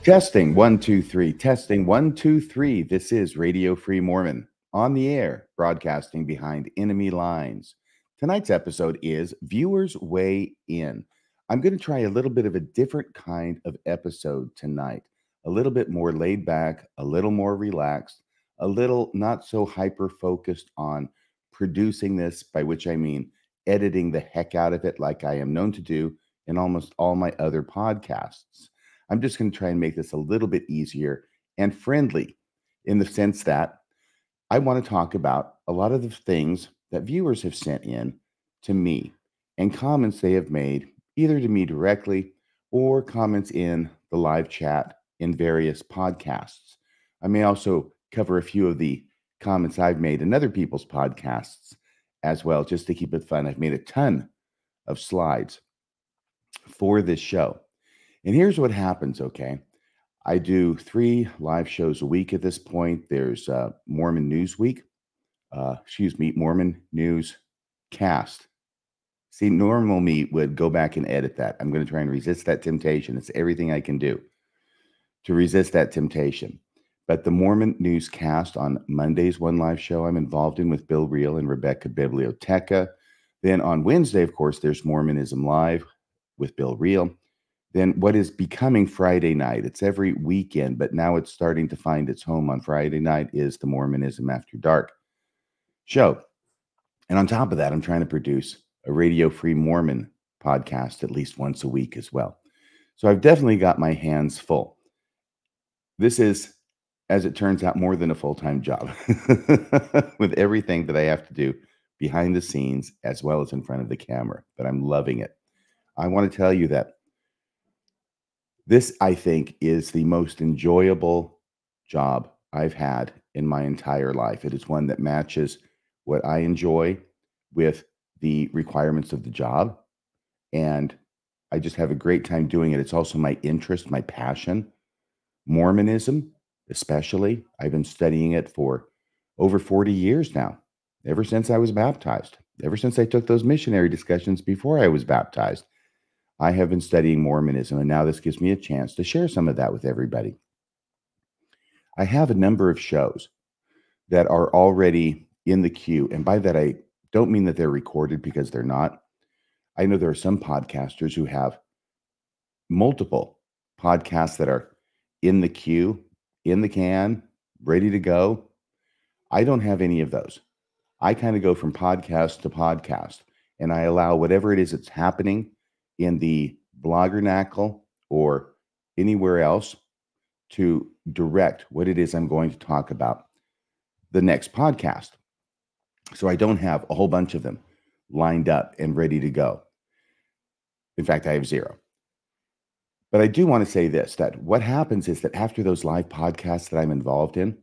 Testing 1 2 3. Testing 1 2 3. This is Radio Free Mormon on the air, broadcasting behind enemy lines. Tonight's episode is Viewers Weigh In. I'm going to try a little bit of a different kind of episode tonight, a little bit more laid back, a little more relaxed, a little not so hyper focused on producing this, by which I mean editing the heck out of it like I am known to do in almost all my other podcasts. I'm just going to try and make this a little bit easier and friendly in the sense that I want to talk about a lot of the things that viewers have sent in to me and comments they have made either to me directly or comments in the live chat in various podcasts. I may also cover a few of the comments I've made in other people's podcasts as well, just to keep it fun. I've made a ton of slides for this show. And here's what happens, okay? I do 3 live shows a week at this point. There's Mormon News Week. Mormon News Cast. See, normal me would go back and edit that. I'm going to try and resist that temptation. It's everything I can do to resist that temptation. But the Mormon News Cast on Monday's one live show I'm involved in with Bill Reel and Rebecca Biblioteca. Then on Wednesday, of course, there's Mormonism Live with Bill Reel. Then what is becoming Friday night, it's every weekend, but now it's starting to find its home on Friday night, is the Mormonism After Dark show. And on top of that, I'm trying to produce a Radio Free Mormon podcast at least once a week as well. So I've definitely got my hands full. This is, as it turns out, more than a full-time job with everything that I have to do behind the scenes as well as in front of the camera, but I'm loving it. I want to tell you that this, I think, is the most enjoyable job I've had in my entire life. It is one that matches what I enjoy with the requirements of the job. And I just have a great time doing it. It's also my interest, my passion. Mormonism, especially. I've been studying it for over 40 years now, ever since I was baptized, ever since I took those missionary discussions before I was baptized. I have been studying Mormonism, and now this gives me a chance to share some of that with everybody. I have a number of shows that are already in the queue, and by that I don't mean that they're recorded, because they're not. I know there are some podcasters who have multiple podcasts that are in the queue, in the can, ready to go. I don't have any of those. I kind of go from podcast to podcast, and I allow whatever it is that's happening in the bloggernacle or anywhere else to direct what it is I'm going to talk about the next podcast. So I don't have a whole bunch of them lined up and ready to go. In fact, I have 0. But I do want to say this, that what happens is that after those live podcasts that I'm involved in,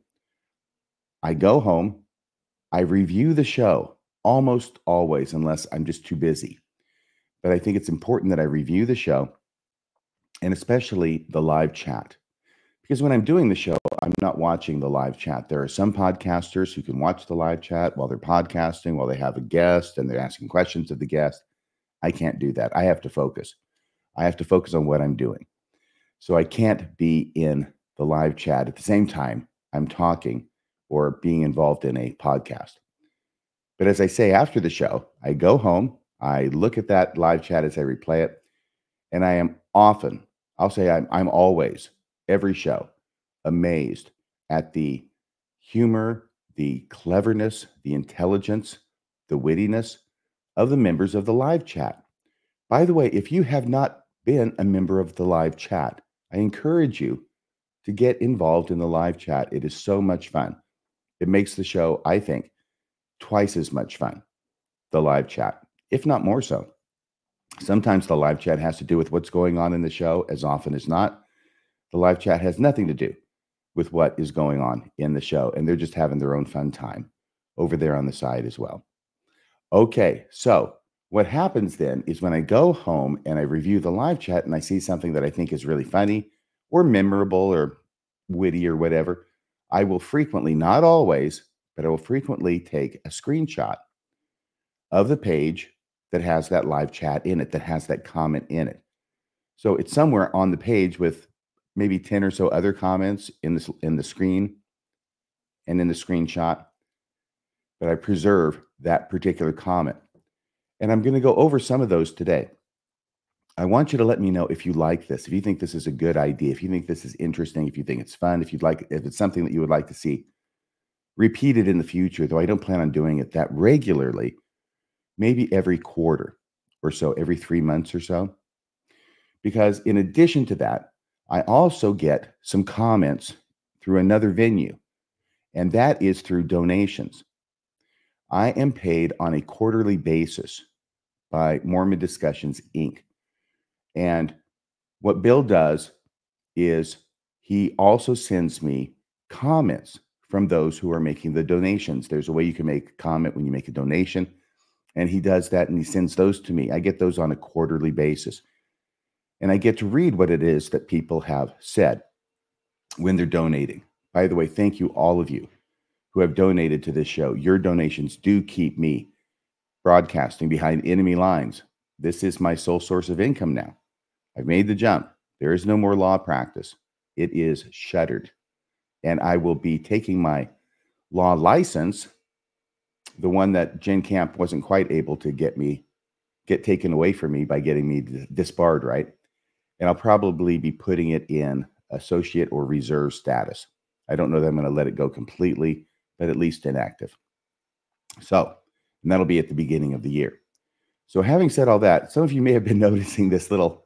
I go home, I review the show almost always, unless I'm just too busy. But I think it's important that I review the show, and especially the live chat. Because when I'm doing the show, I'm not watching the live chat. There are some podcasters who can watch the live chat while they're podcasting, while they have a guest and they're asking questions of the guest. I can't do that. I have to focus. I have to focus on what I'm doing. So I can't be in the live chat at the same time I'm talking or being involved in a podcast. But as I say, after the show, I go home, I look at that live chat as I replay it, and I am often, I'll say I'm always, every show, amazed at the humor, the cleverness, the intelligence, the wittiness of the members of the live chat. By the way, if you have not been a member of the live chat, I encourage you to get involved in the live chat. It is so much fun. It makes the show, I think, twice as much fun, the live chat, if not more so. Sometimes the live chat has to do with what's going on in the show. As often as not, the live chat has nothing to do with what is going on in the show, and they're just having their own fun time over there on the side as well. Okay, so what happens then is when I go home and I review the live chat and I see something that I think is really funny or memorable or witty or whatever, I will frequently, not always, but I will frequently take a screenshot of the page that has that live chat in it, that has that comment in it. So it's somewhere on the page with maybe 10 or so other comments in the screen and in the screenshot, but I preserve that particular comment. And I'm going to go over some of those today. I want you to let me know if you like this, if you think this is a good idea, if you think this is interesting, if you think it's fun, if it's something that you would like to see repeated in the future, though I don't plan on doing it that regularly, maybe every quarter or so, every 3 months or so. Because in addition to that, I also get some comments through another venue, and that is through donations. I am paid on a quarterly basis by Mormon Discussions, Inc. And what Bill does is he also sends me comments from those who are making the donations. There's a way you can make a comment when you make a donation, and he does that and he sends those to me. I get those on a quarterly basis, and I get to read what it is that people have said when they're donating. By the way, thank you, all of you who have donated to this show. Your donations do keep me broadcasting behind enemy lines. This is my sole source of income now. I've made the jump. There is no more law practice. It is shuttered. And I will be taking my law license, the one that Jen Camp wasn't quite able to get taken away from me by getting me disbarred, right? And I'll probably be putting it in associate or reserve status. I don't know that I'm going to let it go completely, but at least inactive. So, and that'll be at the beginning of the year. So having said all that, some of you may have been noticing this little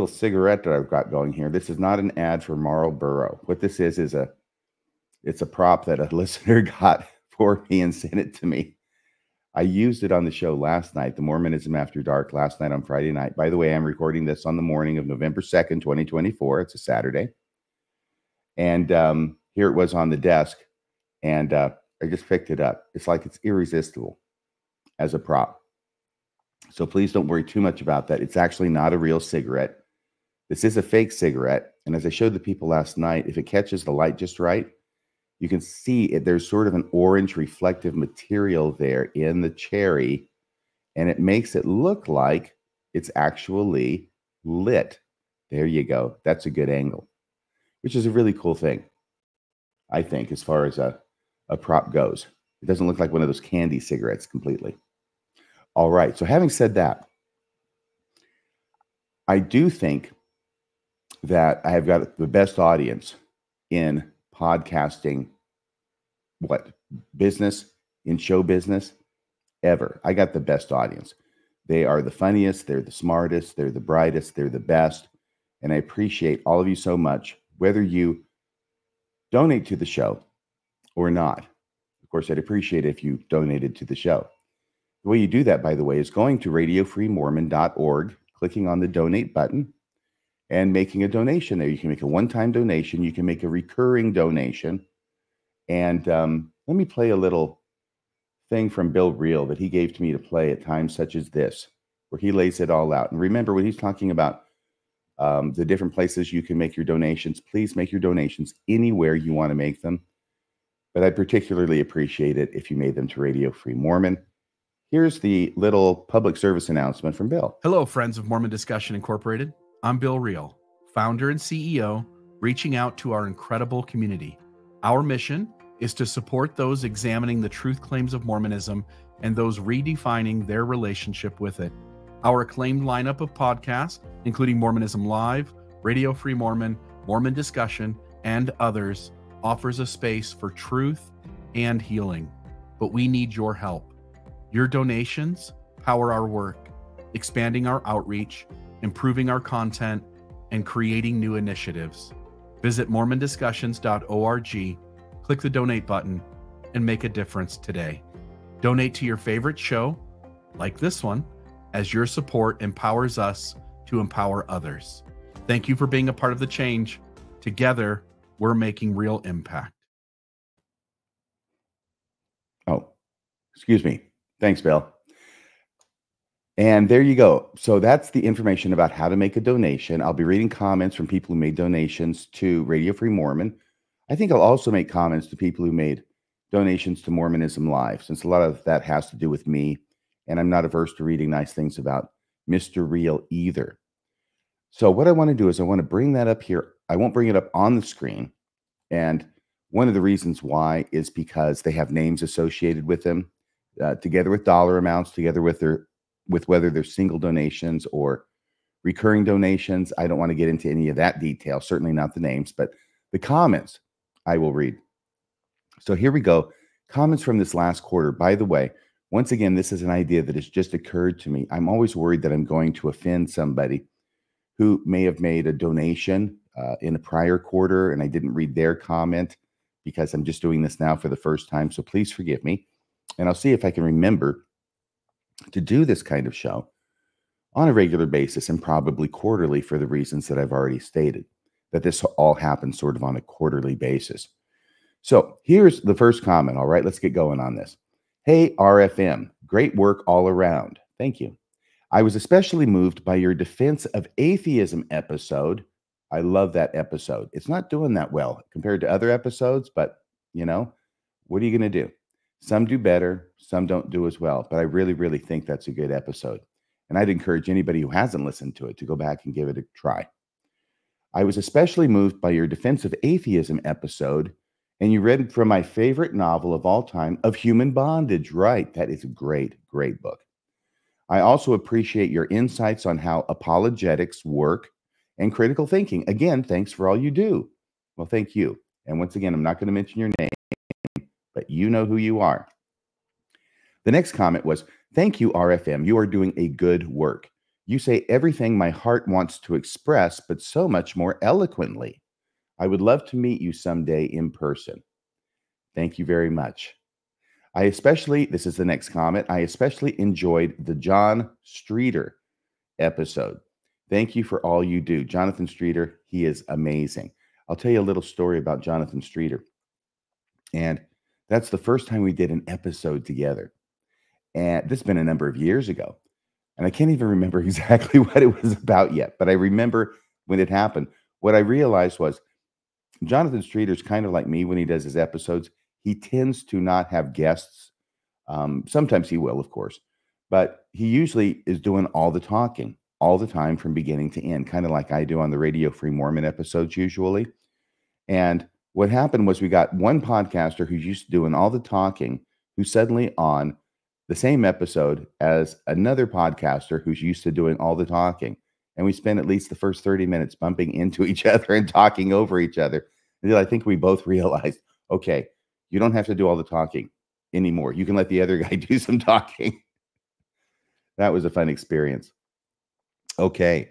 cigarette that I've got going here. This is not an ad for Marlboro. What this is it's a prop that a listener got for me and sent it to me. I used it on the show last night, the Mormonism After Dark, last night on Friday night. By the way, I'm recording this on the morning of November 2nd, 2024. It's a Saturday. And here it was on the desk, and I just picked it up. It's like it's irresistible as a prop. So please don't worry too much about that. It's actually not a real cigarette. This is a fake cigarette. And as I showed the people last night, if it catches the light just right, you can see it. There's sort of an orange reflective material there in the cherry, and it makes it look like it's actually lit. There you go. That's a good angle, which is a really cool thing, I think, as far as a prop goes. It doesn't look like one of those candy cigarettes completely. All right. So having said that, I do think that I have got the best audience in podcasting, business, in show business ever. I got the best audience. They are the funniest, they're the smartest, they're the brightest, they're the best. And I appreciate all of you so much, whether you donate to the show or not. Of course, I'd appreciate it if you donated to the show. The way you do that, by the way, is going to radiofreemormon.org, clicking on the donate button, and making a donation there. You can make a one-time donation. You can make a recurring donation. And let me play a little thing from Bill Reel that he gave to me to play at times such as this, where he lays it all out. And remember, when he's talking about the different places you can make your donations, please make your donations anywhere you want to make them. But I particularly appreciate it if you made them to Radio Free Mormon. Here's the little public service announcement from Bill. Hello, friends of Mormon Discussion Incorporated. I'm Bill Reel, founder and CEO, reaching out to our incredible community. Our mission is to support those examining the truth claims of Mormonism and those redefining their relationship with it. Our acclaimed lineup of podcasts, including Mormonism Live, Radio Free Mormon, Mormon Discussion, and others, offers a space for truth and healing. But we need your help. Your donations power our work, expanding our outreach, improving our content, and creating new initiatives. Visit MormonDiscussions.org, click the donate button, and make a difference today. Donate to your favorite show, like this one, as your support empowers us to empower others. Thank you for being a part of the change. Together, we're making real impact. Oh, excuse me. Thanks, Bill. And there you go. So that's the information about how to make a donation. I'll be reading comments from people who made donations to Radio Free Mormon. I think I'll also make comments to people who made donations to Mormonism Live, since a lot of that has to do with me, and I'm not averse to reading nice things about Mr. Reel either. So what I want to do is I want to bring that up here. I won't bring it up on the screen. And one of the reasons why is because they have names associated with them, together with dollar amounts, together with whether they're single donations or recurring donations. I don't want to get into any of that detail, certainly not the names, but the comments I will read. So here we go. Comments from this last quarter. By the way, once again, this is an idea that has just occurred to me. I'm always worried that I'm going to offend somebody who may have made a donation in a prior quarter, and I didn't read their comment because I'm just doing this now for the first time. So please forgive me. And I'll see if I can remember to do this kind of show on a regular basis and probably quarterly for the reasons that I've already stated, that this all happens sort of on a quarterly basis. So here's the first comment. All right, let's get going on this. Hey, RFM, great work all around. Thank you. I was especially moved by your defense of atheism episode. I love that episode. It's not doing that well compared to other episodes, but you know, what are you going to do? Some do better, some don't do as well, but I really, really think that's a good episode. And I'd encourage anybody who hasn't listened to it to go back and give it a try. I was especially moved by your defense of atheism episode, and you read from my favorite novel of all time, Of Human Bondage. Right. That is a great, great book. I also appreciate your insights on how apologetics work and critical thinking. Again, thanks for all you do. Well, thank you. And once again, I'm not going to mention your name, but you know who you are. The next comment was, thank you, RFM. You are doing a good work. You say everything my heart wants to express, but so much more eloquently. I would love to meet you someday in person. Thank you very much. This is the next comment, I especially enjoyed the John Streeter episode. Thank you for all you do. Jonathan Streeter, he is amazing. I'll tell you a little story about Jonathan Streeter. And that's the first time we did an episode together. And this has been a number of years ago. And I can't even remember exactly what it was about yet. But I remember when it happened, what I realized was Jonathan Streeter's kind of like me when he does his episodes. He tends to not have guests. Sometimes he will, of course, but he usually is doing all the talking all the time from beginning to end, kind of like I do on the Radio Free Mormon episodes usually. And what happened was we got one podcaster who's used to doing all the talking, who's suddenly on the same episode as another podcaster who's used to doing all the talking. And we spent at least the first 30 minutes bumping into each other and talking over each other. Until I think we both realized, okay, you don't have to do all the talking anymore. You can let the other guy do some talking. That was a fun experience. Okay.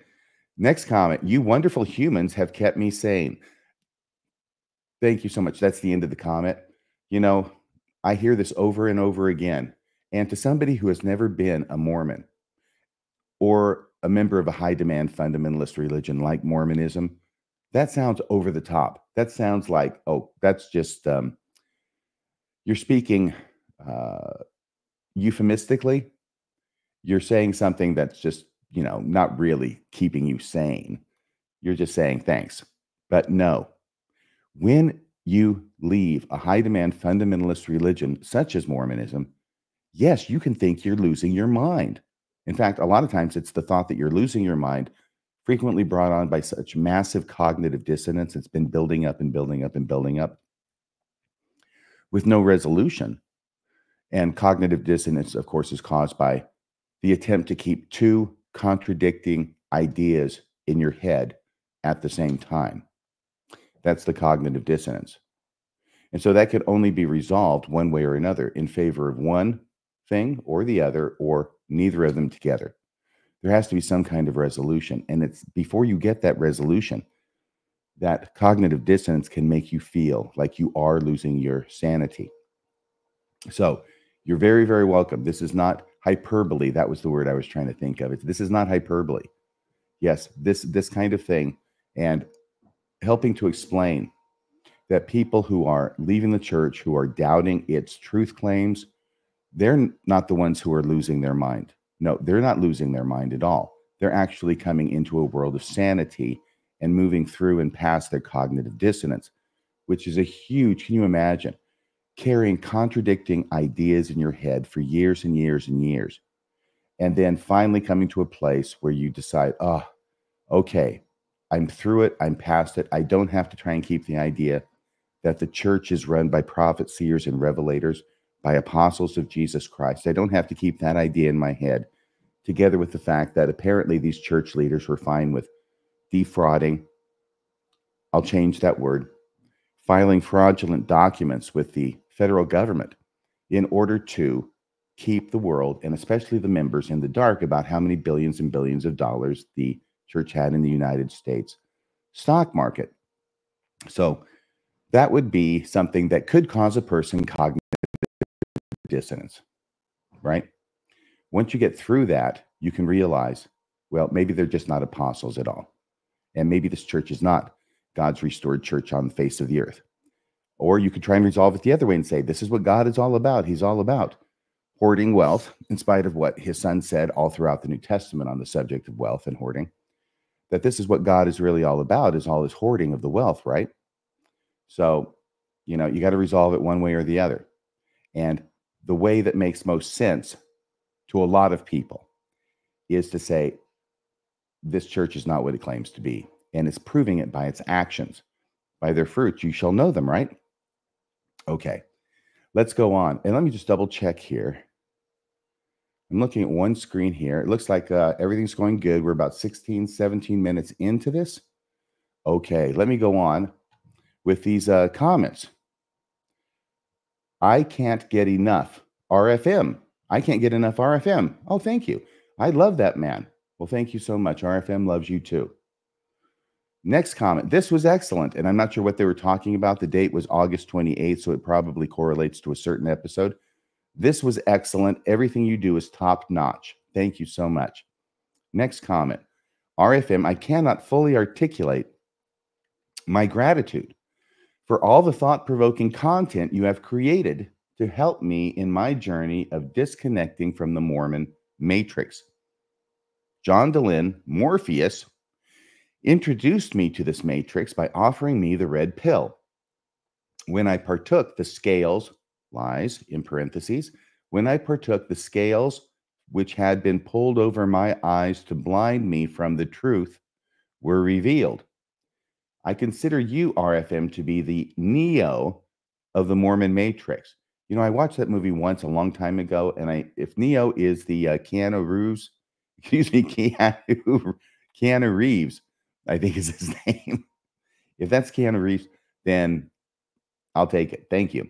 Next comment. You wonderful humans have kept me sane. Thank you so much. That's the end of the comment. You know, I hear this over and over again. And to somebody who has never been a Mormon or a member of a high demand fundamentalist religion like Mormonism, that sounds over the top. That sounds like, oh, that's just, you're speaking euphemistically. You're saying something that's just, you know, not really keeping you sane. You're just saying thanks. But no, when you leave a high demand fundamentalist religion such as Mormonism, yes, you can think you're losing your mind. In fact, a lot of times it's the thought that you're losing your mind, frequently brought on by such massive cognitive dissonance. It's been building up and building up and building up with no resolution. And cognitive dissonance, of course, is caused by the attempt to keep two contradicting ideas in your head at the same time. That's the cognitive dissonance. And so that could only be resolved one way or another in favor of one thing or the other, or neither of them together. There has to be some kind of resolution. And it's before you get that resolution, that cognitive dissonance can make you feel like you are losing your sanity. So you're very, very welcome. This is not hyperbole. That was the word I was trying to think of. This is not hyperbole. Yes, this kind of thing, and helping to explain that people who are leaving the church, who are doubting its truth claims, they're not the ones who are losing their mind. No, they're not losing their mind at all. They're actually coming into a world of sanity and moving through and past their cognitive dissonance, which is a huge, can you imagine, carrying contradicting ideas in your head for years and years and years, and then finally coming to a place where you decide, oh, Okay, I'm through it. I'm past it. I don't have to try and keep the idea that the church is run by prophets, seers, and revelators, by apostles of Jesus Christ. I don't have to keep that idea in my head, together with the fact that apparently these church leaders were fine with defrauding. I'll change that word. Filing fraudulent documents with the federal government in order to keep the world, and especially the members, in the dark about how many billions and billions of dollars the church had in the United States stock market. So that would be something that could cause a person cognitive dissonance, right? Once you get through that, you can realize, well, maybe they're just not apostles at all. And maybe this church is not God's restored church on the face of the earth. Or you could try and resolve it the other way and say, this is what God is all about. He's all about hoarding wealth, in spite of what his son said all throughout the New Testament on the subject of wealth and hoarding, that this is what God is really all about, is all this hoarding of the wealth, right? So, you got to resolve it one way or the other. And the way that makes most sense to a lot of people is to say, this church is not what it claims to be. And it's proving it by its actions. By their fruits, you shall know them, right? Okay, let's go on. And let me just double check here. I'm looking at one screen here. It looks like everything's going good. We're about 16, 17 minutes into this. Okay, let me go on with these comments. I can't get enough RFM. I can't get enough RFM. Oh, thank you. I love that man. Well, thank you so much. RFM loves you too. Next comment. This was excellent. And I'm not sure what they were talking about. The date was August 28th, so it probably correlates to a certain episode. This was excellent. Everything you do is top notch. Thank you so much. Next comment. RFM, I cannot fully articulate my gratitude for all the thought-provoking content you have created to help me in my journey of disconnecting from the Mormon matrix. John Dehlin, Morpheus, introduced me to this matrix by offering me the red pill. When I partook the scales, lies in parentheses, when I partook the scales which had been pulled over my eyes to blind me from the truth were revealed. I consider you, RFM, to be the Neo of the Mormon Matrix. I watched that movie once a long time ago, and if Neo is the Keanu Reeves, Keanu Reeves, I think is his name. If that's Keanu Reeves, then I'll take it. Thank you.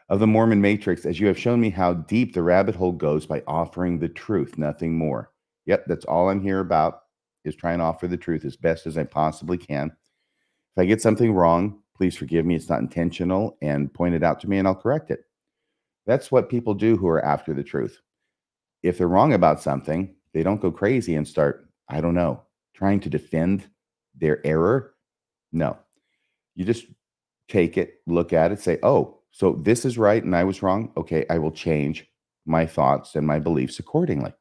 Of the Mormon Matrix, as you have shown me how deep the rabbit hole goes by offering the truth, nothing more. Yep, that's all I'm here about, is trying to offer the truth as best as I possibly can. If I get something wrong, please forgive me. It's not intentional, and point it out to me and I'll correct it. That's what people do who are after the truth. If they're wrong about something, they don't go crazy and start, I don't know, trying to defend their error. No, you just take it, look at it, say, oh, so this is right and I was wrong. Okay, I will change my thoughts and my beliefs accordingly.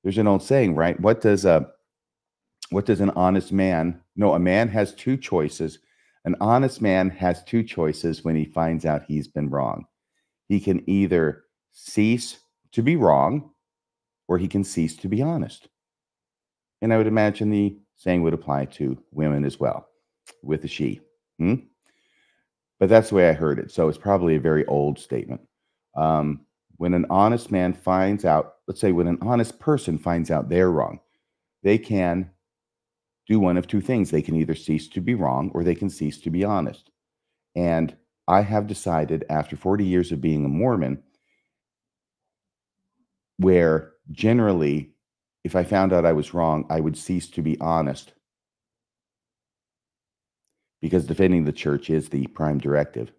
There's an old saying, right? What does an honest man? No, a man has two choices. An honest man has two choices when he finds out he's been wrong. He can either cease to be wrong or he can cease to be honest. And I would imagine the saying would apply to women as well, with a she. But that's the way I heard it. So it's probably a very old statement. When an honest man finds out, let's say when an honest person finds out they're wrong, they can do one of two things. They can either cease to be wrong or they can cease to be honest. And I have decided after 40 years of being a Mormon, where generally, if I found out I was wrong, I would cease to be honest, because defending the church is the prime directive.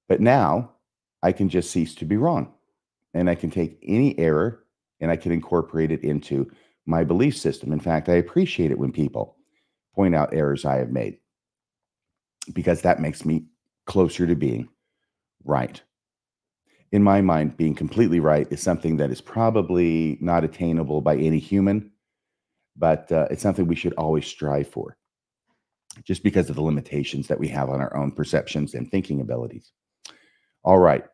But now I can just cease to be wrong, and I can take any error and I can incorporate it into my belief system. In fact, I appreciate it when people point out errors I have made, because that makes me closer to being right. In my mind, being completely right is something that is probably not attainable by any human, but it's something we should always strive for, just because of the limitations that we have on our own perceptions and thinking abilities. All right.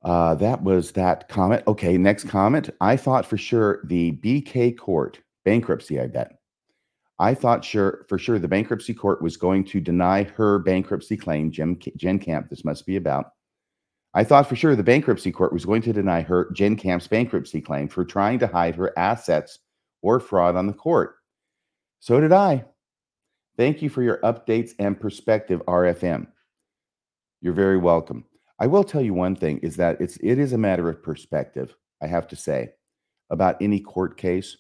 That was that comment. Okay, next comment. I thought for sure the BK court Bankruptcy, I bet. I thought for sure the bankruptcy court was going to deny her bankruptcy claim. Jen Camp, this must be about. I thought for sure the bankruptcy court was going to deny her, Jen Camp's bankruptcy claim for trying to hide her assets or fraud on the court. So did I. Thank you for your updates and perspective, RFM. You're very welcome. I will tell you one thing is that it is a matter of perspective, I have to say, about any court case.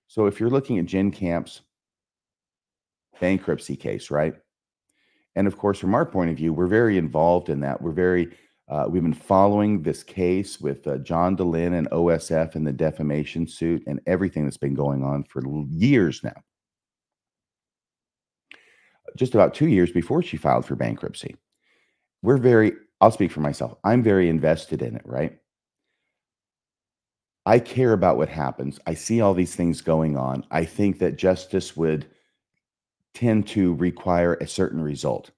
So if you're looking at Jen Camp's bankruptcy case, right? And of course, from our point of view, we're very involved in that. We've been following this case with John DeLynn and OSF and the defamation suit and everything that's been going on for years now. Just about 2 years before she filed for bankruptcy. I'll speak for myself. I'm very invested in it, right? I care about what happens. I see all these things going on. I think that justice would tend to require a certain result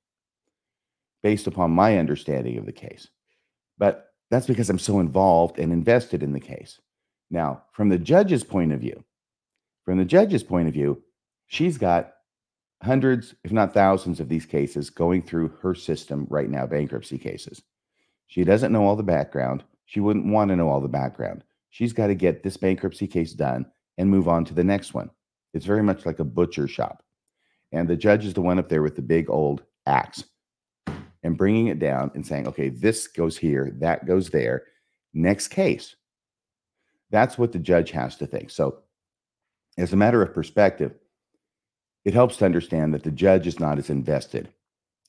based upon my understanding of the case. But that's because I'm so involved and invested in the case. Now, from the judge's point of view, she's got hundreds, if not thousands of these cases going through her system right now, bankruptcy cases. She doesn't know all the background. She wouldn't want to know all the background. She's got to get this bankruptcy case done and move on to the next one. It's very much like a butcher shop. And the judge is the one up there with the big old axe and bringing it down and saying, okay, this goes here, that goes there. Next case. That's what the judge has to think. So as a matter of perspective, it helps to understand that the judge is not as invested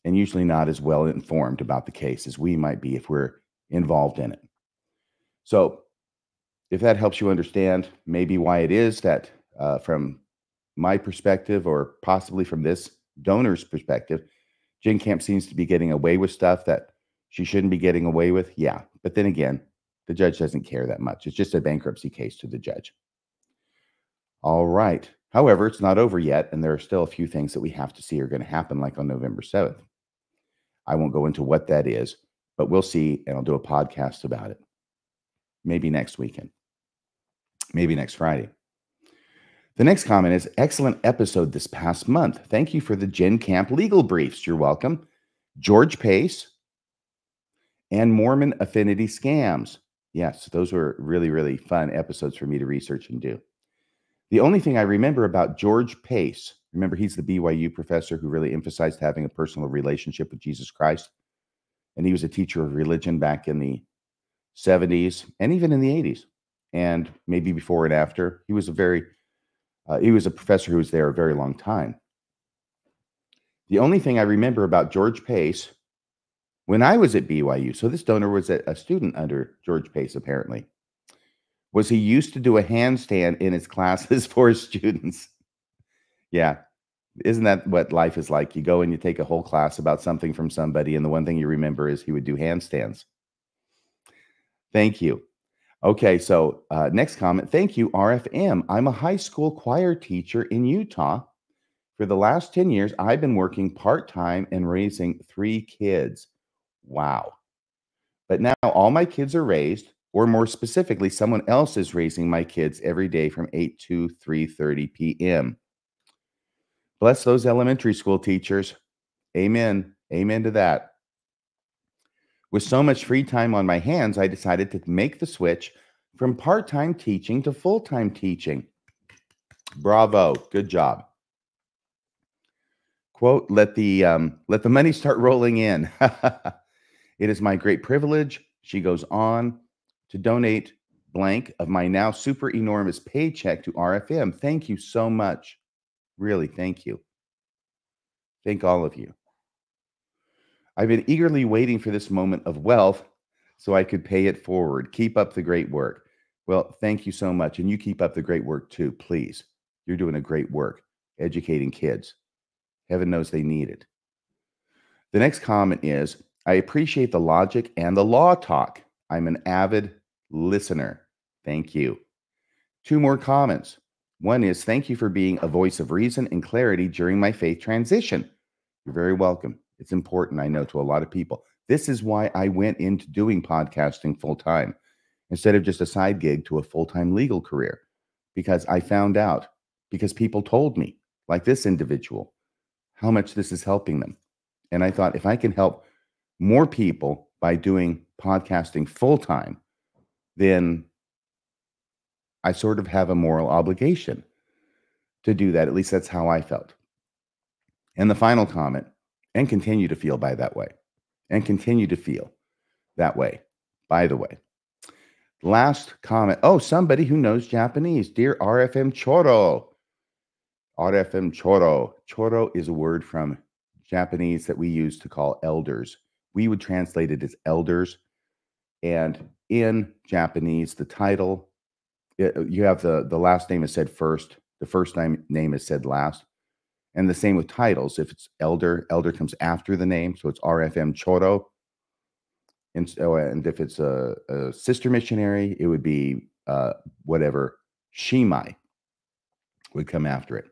and usually not as well informed about the case as we might be if we're involved in it. So if that helps you understand maybe why it is that from my perspective, or possibly from this donor's perspective, Jen Camp seems to be getting away with stuff that she shouldn't be getting away with. Yeah. But then again, the judge doesn't care that much. It's just a bankruptcy case to the judge. All right. However, it's not over yet. And there are still a few things that we have to see are going to happen, like on November 7th. I won't go into what that is, but we'll see. And I'll do a podcast about it. Maybe next weekend. Maybe next Friday. The next comment is, excellent episode this past month. Thank you for the Jen Camp legal briefs. You're welcome. George Pace and Mormon affinity scams. Yes, those were really, really fun episodes for me to research and do. The only thing I remember about George Pace, remember he's the BYU professor who really emphasized having a personal relationship with Jesus Christ. And he was a teacher of religion back in the 70s and even in the 80s. And maybe before and after. He was a professor who was there a very long time. The only thing I remember about George Pace, when I was at BYU, so this donor was a student under George Pace apparently, was he used to do a handstand in his classes for his students. Yeah, isn't that what life is like? You go and you take a whole class about something from somebody, and the one thing you remember is he would do handstands. Thank you. Okay, so next comment. Thank you, RFM. I'm a high school choir teacher in Utah. For the last 10 years, I've been working part-time and raising 3 kids. Wow. But now all my kids are raised, or more specifically, someone else is raising my kids every day from 8 to 3:30 p.m. Bless those elementary school teachers. Amen. Amen to that. With so much free time on my hands, I decided to make the switch from part-time teaching to full-time teaching. Bravo. Good job. Quote, let the money start rolling in. It is my great privilege, she goes on, to donate blank of my now super enormous paycheck to RFM. Thank you so much. Really, thank you. Thank all of you. I've been eagerly waiting for this moment of wealth so I could pay it forward. Keep up the great work. Well, thank you so much. And you keep up the great work too, please. You're doing a great work educating kids. Heaven knows they need it. The next comment is, I appreciate the logic and the law talk. I'm an avid listener. Thank you. 2 more comments. One is, thank you for being a voice of reason and clarity during my faith transition. You're very welcome. It's important, I know, to a lot of people. This is why I went into doing podcasting full time instead of just a side gig to a full-time legal career, because I found out because people told me, like this individual, how much this is helping them. And I thought, if I can help more people by doing podcasting full time, then I sort of have a moral obligation to do that. At least that's how I felt. And the final comment, and continue to feel by that way, and continue to feel that way, by the way. Last comment. Oh, somebody who knows Japanese. Dear RFM Choro. RFM Choro. Choro is a word from Japanese that we use to call elders. We would translate it as elders. And in Japanese, the title, you have the last name is said first. The first name is said last. And the same with titles. If it's elder comes after the name. So it's RFM Choro. And if it's a sister missionary, it would be whatever, Shimai would come after it.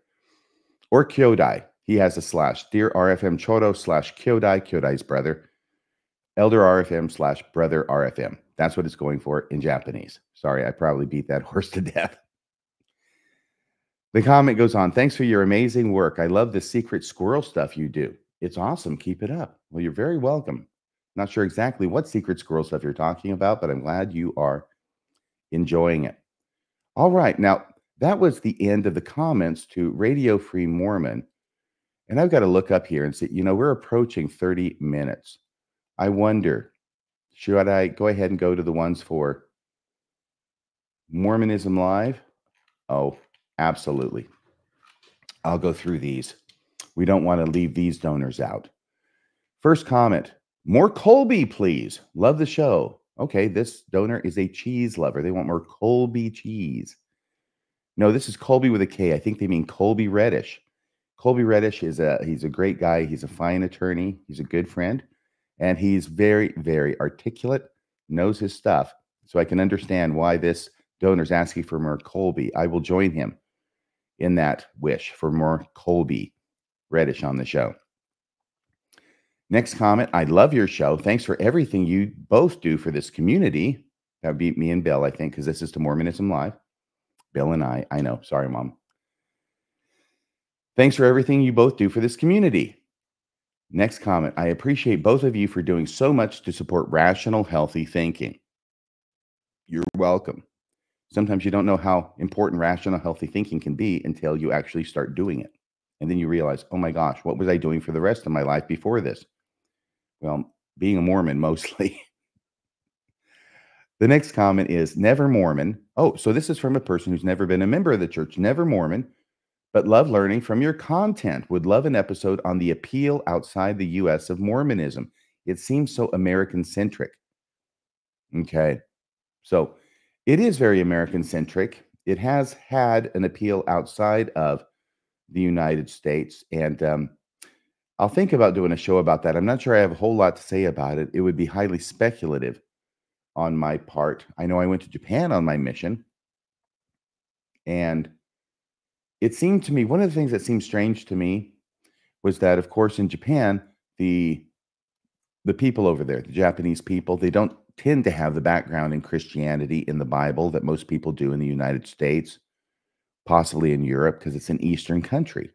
Or Kyodai. He has a slash. Dear RFM Choro / Kyodai. Kyodai's brother. Elder RFM / brother RFM. That's what it's going for in Japanese. Sorry, I probably beat that horse to death. The comment goes on. Thanks for your amazing work. I love the secret squirrel stuff you do. It's awesome. Keep it up. Well, you're very welcome. Not sure exactly what secret squirrel stuff you're talking about, but I'm glad you are enjoying it. All right. Now, that was the end of the comments to Radio Free Mormon. And I've got to look up here and see, we're approaching 30 minutes. I wonder, should I go ahead and go to the ones for Mormonism Live? Oh, absolutely. I'll go through these. We don't want to leave these donors out. First comment, more Colby, please. Love the show. Okay, this donor is a cheese lover. They want more Colby cheese. No, this is Colby with a K. I think they mean Colby Reddish. Colby Reddish he's a great guy. He's a fine attorney. He's a good friend. And he's very, very articulate, knows his stuff. So I can understand why this donor's asking for more Colby. I will join him in that wish for more Colby Reddish on the show. Next comment, I love your show. Thanks for everything you both do for this community. That would be me and Bill, I think, because this is to Mormonism Live. Bill and I know. Sorry, Mom. Thanks for everything you both do for this community. Next comment, I appreciate both of you for doing so much to support rational, healthy thinking. You're welcome. Sometimes you don't know how important rational, healthy thinking can be until you actually start doing it. And then you realize, oh my gosh, what was I doing for the rest of my life before this? Well, being a Mormon mostly. The next comment is never Mormon. Oh, so this is from a person who's never been a member of the church, never Mormon, but love learning from your content. Would love an episode on the appeal outside the U.S. of Mormonism. It seems so American-centric. Okay, so it is very American-centric. It has had an appeal outside of the United States, and I'll think about doing a show about that. I'm not sure I have a whole lot to say about it. It would be highly speculative on my part. I know I went to Japan on my mission, and it seemed to me, one of the things that seemed strange to me was that, of course, in Japan, the people over there, the Japanese people, they don't tend to have the background in Christianity in the Bible that most people do in the United States, possibly in Europe, because it's an Eastern country.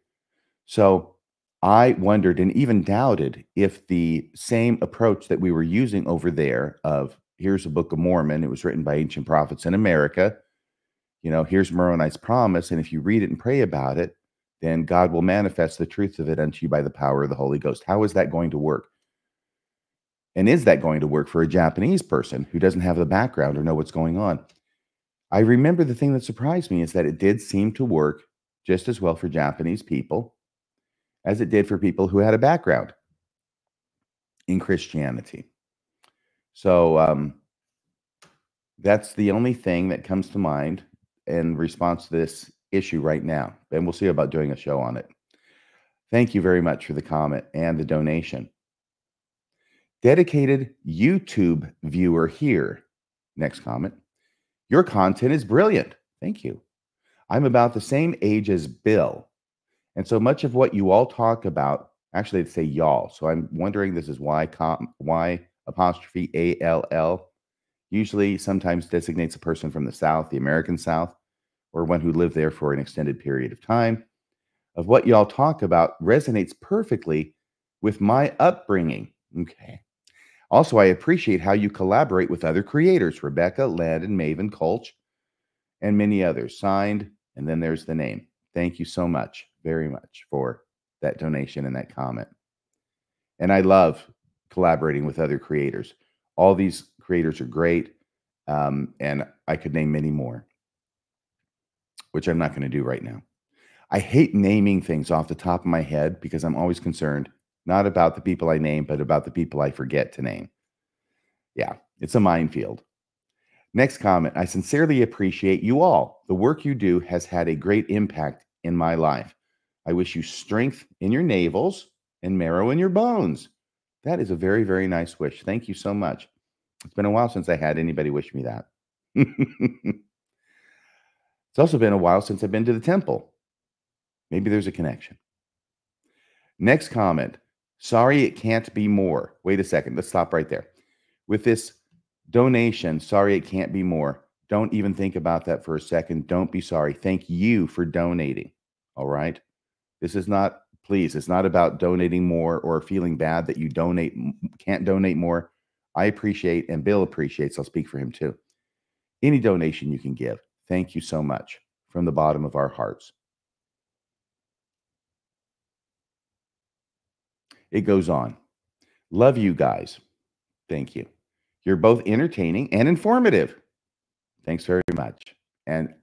So I wondered and even doubted if the same approach that we were using over there of here's a Book of Mormon, it was written by ancient prophets in America, here's Moroni's promise, and if you read it and pray about it, then God will manifest the truth of it unto you by the power of the Holy Ghost. How is that going to work? And is that going to work for a Japanese person who doesn't have the background or know what's going on? I remember the thing that surprised me is that it did seem to work just as well for Japanese people as it did for people who had a background in Christianity. So that's the only thing that comes to mind in response to this issue right now. And we'll see about doing a show on it. Thank you very much for the comment and the donation. Dedicated YouTube viewer here. Next comment. Your content is brilliant. Thank you. I'm about the same age as Bill. And so much of what you all talk about, actually, they say y'all. So I'm wondering, this is Y apostrophe ALL. Usually sometimes designates a person from the South, the American South, or one who lived there for an extended period of time. Of what y'all talk about resonates perfectly with my upbringing. Okay. Also, I appreciate how you collaborate with other creators, Rebecca, Len, and Maven Kolch, and many others. Signed, and then there's the name. Thank you so much, very much, for that donation and that comment. And I love collaborating with other creators. All these creators are great, and I could name many more, which I'm not going to do right now. I hate naming things off the top of my head because I'm always concerned, not about the people I name, but about the people I forget to name. Yeah, it's a minefield. Next comment. I sincerely appreciate you all. The work you do has had a great impact in my life. I wish you strength in your navels and marrow in your bones. That is a very, very nice wish. Thank you so much. It's been a while since I had anybody wish me that. It's also been a while since I've been to the temple. Maybe there's a connection. Next comment. Sorry, it can't be more. Wait a second. Let's stop right there. With this donation, sorry, it can't be more. Don't even think about that for a second. Don't be sorry. Thank you for donating. All right. This is not, please, it's not about donating more or feeling bad that you can't donate more. I appreciate, and Bill appreciates, I'll speak for him too, any donation you can give. Thank you so much from the bottom of our hearts. It goes on. Love you guys. Thank you. You're both entertaining and informative. Thanks very much. And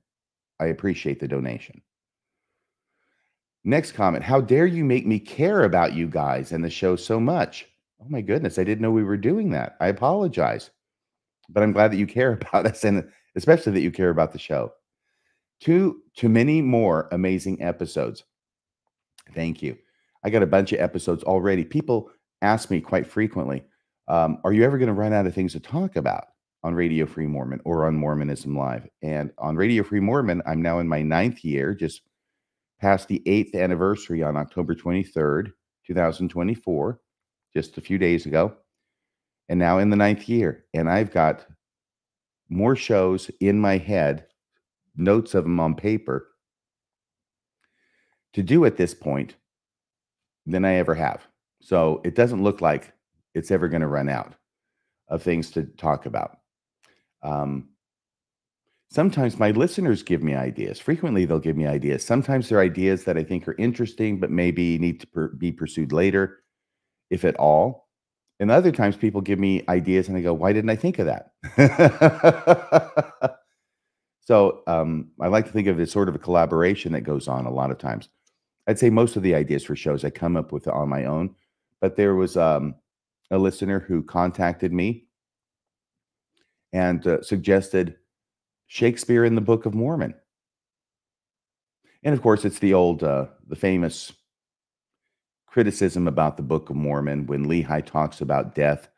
I appreciate the donation. Next comment. How dare you make me care about you guys and the show so much? Oh my goodness. I didn't know we were doing that. I apologize. But I'm glad that you care about us, and especially that you care about the show. To many more amazing episodes. Thank you. I got a bunch of episodes already. People ask me quite frequently, are you ever going to run out of things to talk about on Radio Free Mormon or on Mormonism Live? And on Radio Free Mormon, I'm now in my 9th year, just past the 8th anniversary on October 23rd, 2024, just a few days ago. And now in the 9th year. And I've got more shows in my head, notes of them on paper, to do at this point than I ever have. So it doesn't look like it's ever going to run out of things to talk about. Sometimes my listeners give me ideas. Frequently, they'll give me ideas. Sometimes they're ideas that I think are interesting, but maybe need to be pursued later, if at all. And other times people give me ideas and I go, why didn't I think of that? So I like to think of it as sort of a collaboration that goes on a lot of times. I'd say most of the ideas for shows I come up with on my own, but there was a listener who contacted me and suggested Shakespeare in the Book of Mormon. And of course, it's the old, the famous criticism about the Book of Mormon when Lehi talks about death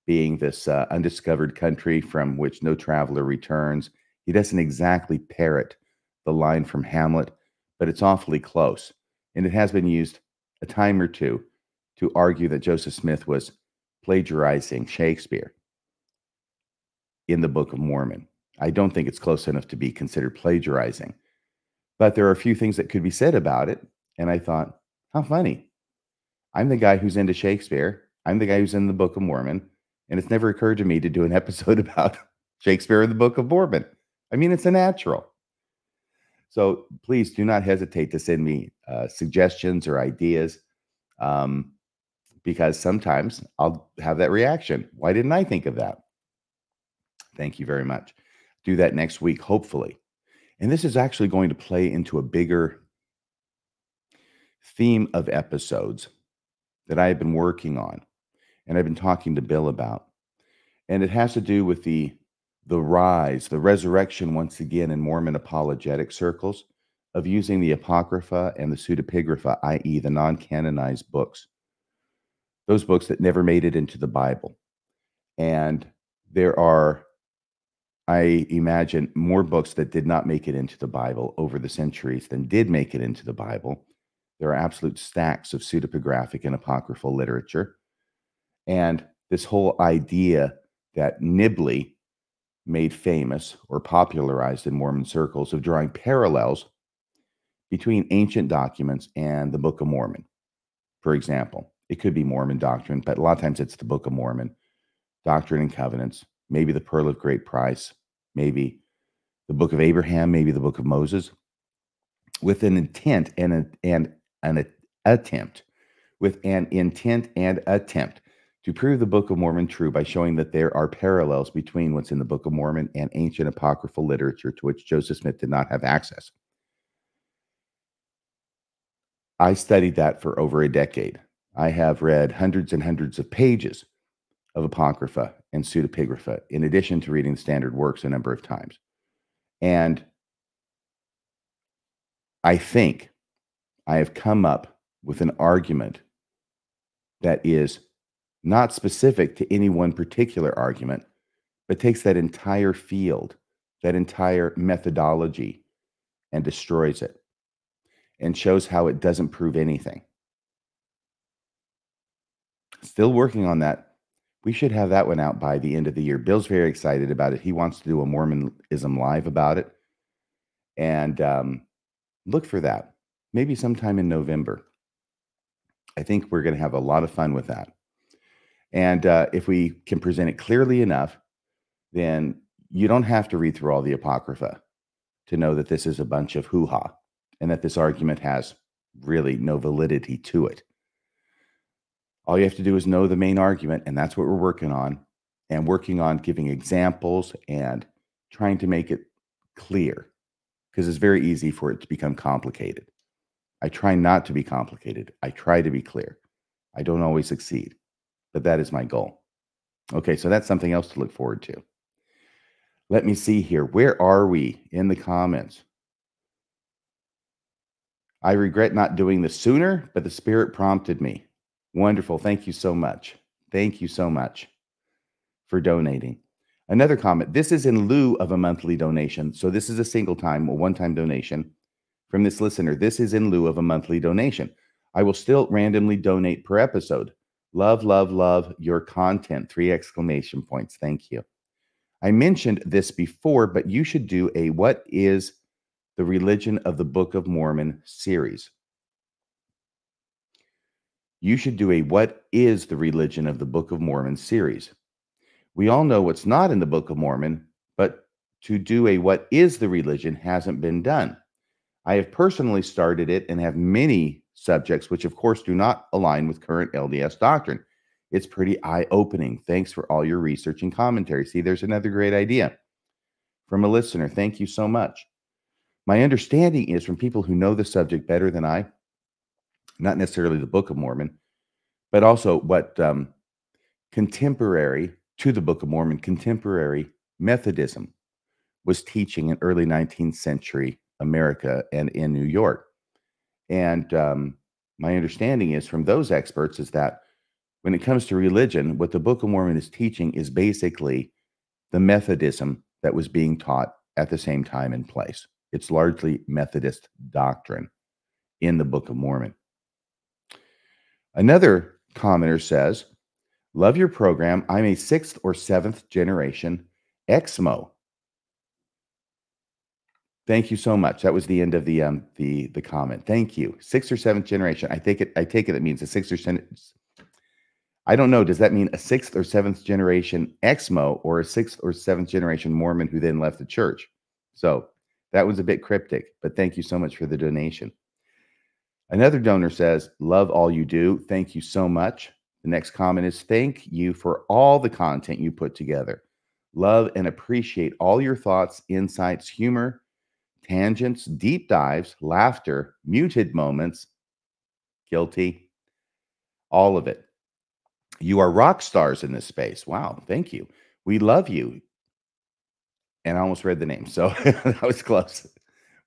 being this undiscovered country from which no traveler returns. He doesn't exactly parrot the line from Hamlet, but it's awfully close. And it has been used a time or two to argue that Joseph Smith was plagiarizing Shakespeare in the Book of Mormon. I don't think it's close enough to be considered plagiarizing, but there are a few things that could be said about it. And I thought, how funny. I'm the guy who's into Shakespeare. I'm the guy who's in the Book of Mormon. And it's never occurred to me to do an episode about Shakespeare in the Book of Mormon. I mean, it's a natural. So please do not hesitate to send me suggestions or ideas, because sometimes I'll have that reaction. Why didn't I think of that? Thank you very much. Do that next week, hopefully. And this is actually going to play into a bigger theme of episodes that I have been working on and I've been talking to Bill about. And it has to do with the rise, the resurrection once again in Mormon apologetic circles of using the Apocrypha and the Pseudepigrapha, i.e. the non-canonized books, those books that never made it into the Bible. And there are, I imagine, more books that did not make it into the Bible over the centuries than did make it into the Bible. There are absolute stacks of pseudepigraphic and apocryphal literature. And this whole idea that Nibley made famous or popularized in Mormon circles of drawing parallels between ancient documents and the Book of Mormon. For example, it could be Mormon doctrine, but a lot of times it's the Book of Mormon, Doctrine and Covenants, maybe the Pearl of Great Price, maybe the Book of Abraham, maybe the Book of Moses, with an intent and an attempt to prove the Book of Mormon true by showing that there are parallels between what's in the Book of Mormon and ancient apocryphal literature to which Joseph Smith did not have access. I studied that for over a decade. I have read hundreds and hundreds of pages of Apocrypha and Pseudepigrapha, in addition to reading the standard works a number of times. And I think I have come up with an argument that is not specific to any one particular argument, but takes that entire field, that entire methodology, and destroys it, and shows how it doesn't prove anything. Still working on that. We should have that one out by the end of the year. Bill's very excited about it. He wants to do a Mormonism live about it. And look for that. Maybe sometime in November. I think we're going to have a lot of fun with that. And if we can present it clearly enough, then you don't have to read through all the Apocrypha to know that this is a bunch of hoo-ha and that this argument has really no validity to it. All you have to do is know the main argument, and that's what we're working on, and working on giving examples and trying to make it clear, because it's very easy for it to become complicated. I try not to be complicated. I try to be clear. I don't always succeed, but that is my goal. Okay, so that's something else to look forward to. Let me see here. Where are we in the comments? I regret not doing this sooner, but the Spirit prompted me. Wonderful. Thank you so much. Thank you so much for donating. Another comment. This is in lieu of a monthly donation. So this is a single time, a one-time donation from this listener. This is in lieu of a monthly donation. I will still randomly donate per episode. Love, love, love your content. 3 exclamation points. Thank you. I mentioned this before, but you should do a What is the Religion of the Book of Mormon series. You should do a What is the Religion of the Book of Mormon series. We all know what's not in the Book of Mormon, but to do a What is the Religion hasn't been done. I have personally started it and have many subjects which, of course, do not align with current LDS doctrine. It's pretty eye-opening. Thanks for all your research and commentary. See, there's another great idea from a listener. Thank you so much. My understanding is from people who know the subject better than I, not necessarily the Book of Mormon, but also what contemporary to the Book of Mormon, contemporary Methodism was teaching in early 19th century America and in New York. And my understanding is from those experts is that when it comes to religion, what the Book of Mormon is teaching is basically the Methodism that was being taught at the same time and place. It's largely Methodist doctrine in the Book of Mormon. Another commenter says, love your program. I'm a 6th or 7th generation Exmo. Thank you so much. That was the end of the comment. Thank you. 6th or 7th generation. I take it it means a 6th or 7th. I don't know. Does that mean a 6th or 7th generation Exmo or a 6th or 7th generation Mormon who then left the church? So that was a bit cryptic, but thank you so much for the donation. Another donor says, love all you do. Thank you so much. The next comment is, thank you for all the content you put together. Love and appreciate all your thoughts, insights, humor, tangents, deep dives, laughter, muted moments. Guilty. All of it. You are rock stars in this space. Wow. Thank you. We love you. And I almost read the name, so that was close.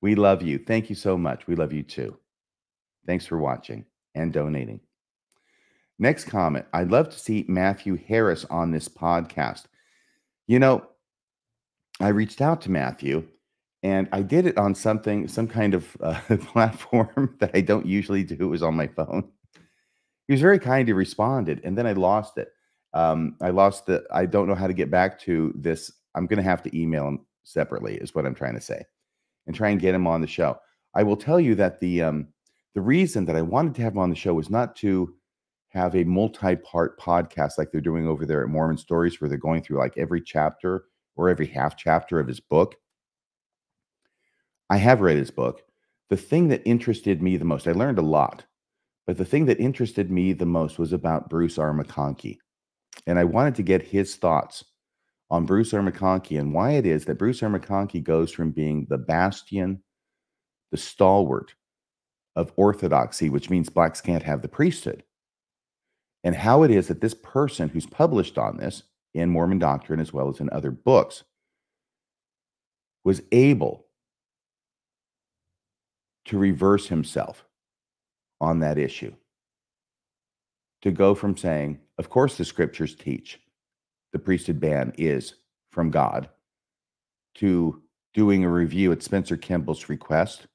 We love you. Thank you so much. We love you too. Thanks for watching and donating. Next comment. I'd love to see Matthew Harris on this podcast. You know, I reached out to Matthew and I did it on some kind of platform that I don't usually do. It was on my phone. He was very kind. He responded, and then I lost it. I don't know how to get back to this I'm going to have to email him separately, is what I'm trying to say, and try and get him on the show. I will tell you that the reason that I wanted to have him on the show was not to have a multi-part podcast like they're doing over there at Mormon Stories, where they're going through like every chapter or every half chapter of his book. I have read his book. The thing that interested me the most, I learned a lot, but the thing that interested me the most was about Bruce R. McConkie. And I wanted to get his thoughts on Bruce R. McConkie and why it is that Bruce R. McConkie goes from being the bastion, the stalwart of orthodoxy, which means blacks can't have the priesthood, and how it is that this person who's published on this in Mormon Doctrine as well as in other books was able to reverse himself on that issue. To go from saying, of course, the scriptures teach the priesthood ban is from God, to doing a review at Spencer Kimball's request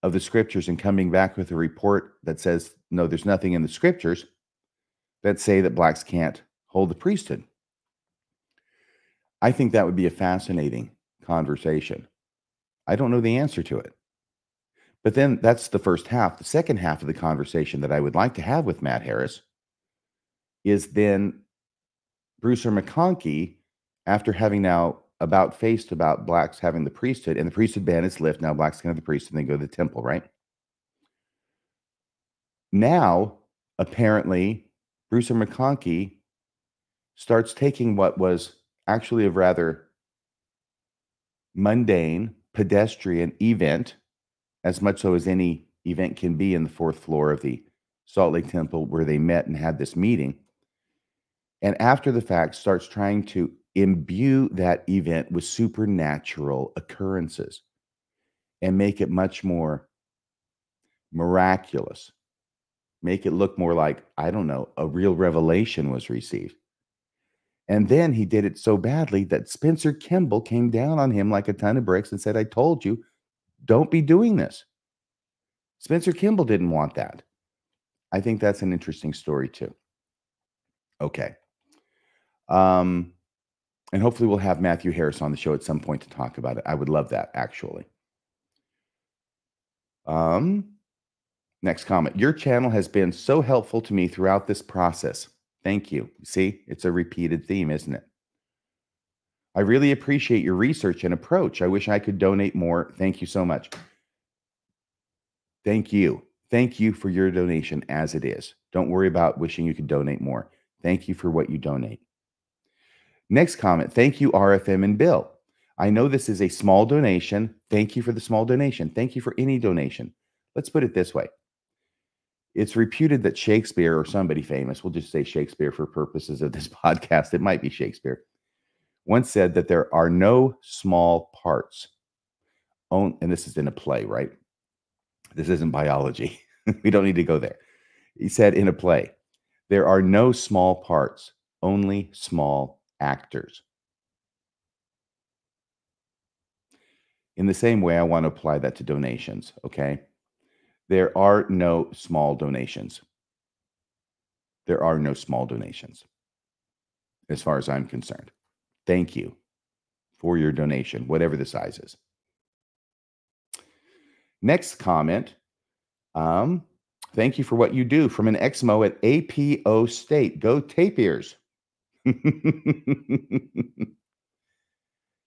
of the scriptures and coming back with a report that says, no, there's nothing in the scriptures that say that blacks can't hold the priesthood. I think that would be a fascinating conversation. I don't know the answer to it. But then that's the first half. The second half of the conversation that I would like to have with Matt Harris is then Bruce R. McConkie, after having now about-faced about blacks having the priesthood, and the priesthood ban is lifted. Now blacks can have the priesthood and they go to the temple, right? Now, apparently, Bruce R. McConkie starts taking what was actually a rather mundane, pedestrian event, as much so as any event can be in the fourth floor of the Salt Lake Temple where they met and had this meeting, and after the fact starts trying to imbue that event with supernatural occurrences and make it much more miraculous. Make it look more like, I don't know, a real revelation was received. And then he did it so badly that Spencer Kimball came down on him like a ton of bricks and said, I told you, don't be doing this. Spencer Kimball didn't want that. I think that's an interesting story too. Okay. And hopefully we'll have Matthew Harris on the show at some point to talk about it. I would love that, actually. Next comment. Your channel has been so helpful to me throughout this process. Thank you. See, it's a repeated theme, isn't it? I really appreciate your research and approach. I wish I could donate more. Thank you so much. Thank you. Thank you for your donation as it is. Don't worry about wishing you could donate more. Thank you for what you donate. Next comment. Thank you, RFM and Bill. I know this is a small donation. Thank you for the small donation. Thank you for any donation. Let's put it this way. It's reputed that Shakespeare, or somebody famous, we'll just say Shakespeare for purposes of this podcast, it might be Shakespeare, once said that there are no small parts. And this is in a play, right? This isn't biology. We don't need to go there. He said in a play, there are no small parts, only small actors. In the same way, I want to apply that to donations, okay? There are no small donations. There are no small donations, as far as I'm concerned. Thank you for your donation, whatever the size is. Next comment. Thank you for what you do from an ex-mo at APO State. Go Tape Ears.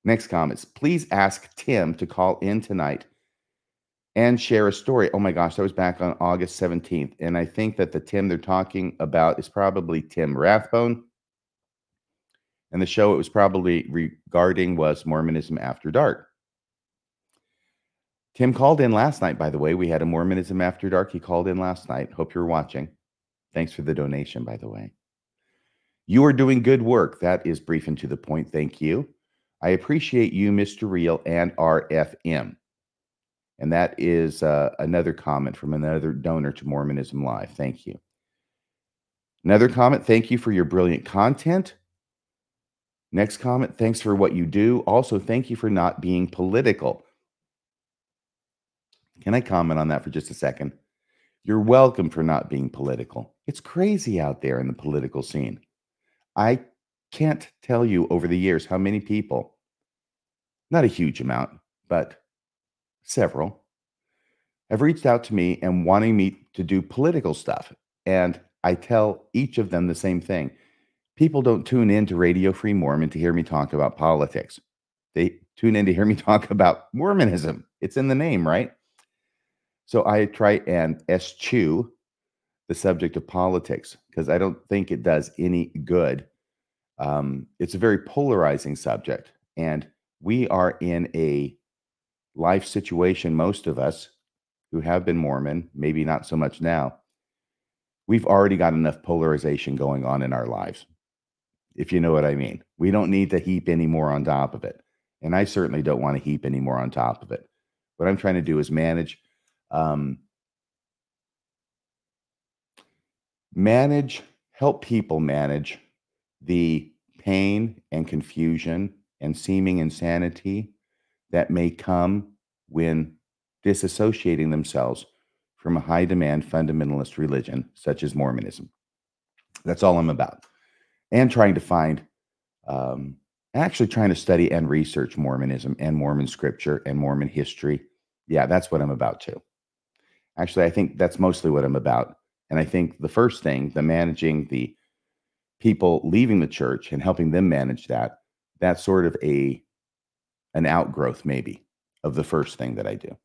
Next comments. Please ask Tim to call in tonight and share a story. Oh my gosh, that was back on August 17th. And I think that the Tim they're talking about is probably Tim Rathbone. And the show it was probably regarding was Mormonism After Dark. Tim called in last night, by the way. We had a Mormonism After Dark. He called in last night. Hope you're watching. Thanks for the donation, by the way. You are doing good work. That is brief and to the point. Thank you. I appreciate you, Mr. Real and RFM. And that is another comment from another donor to Mormonism Live. Thank you. Another comment. Thank you for your brilliant content. Next comment. Thanks for what you do. Also, thank you for not being political. Can I comment on that for just a second? You're welcome for not being political. It's crazy out there in the political scene. I can't tell you over the years how many people, not a huge amount, but several, have reached out to me and wanting me to do political stuff. And I tell each of them the same thing. People don't tune in to Radio Free Mormon to hear me talk about politics. They tune in to hear me talk about Mormonism. It's in the name, right? So I try and eschew the subject of politics because I don't think it does any good. It's a very polarizing subject, and we are in a life situation, most of us who have been Mormon, maybe not so much now, we've already got enough polarization going on in our lives, if you know what I mean. We don't need to heap any more on top of it. And I certainly don't want to heap any more on top of it. What I'm trying to do is help people manage the pain and confusion and seeming insanity that may come when disassociating themselves from a high demand fundamentalist religion such as Mormonism. That's all I'm about. And trying to find, actually trying to study and research Mormonism and Mormon scripture and Mormon history. Yeah, that's what I'm about too. Actually, I think that's mostly what I'm about. And I think the first thing, the managing the people leaving the church and helping them manage that, that's sort of an outgrowth maybe of the first thing that I do.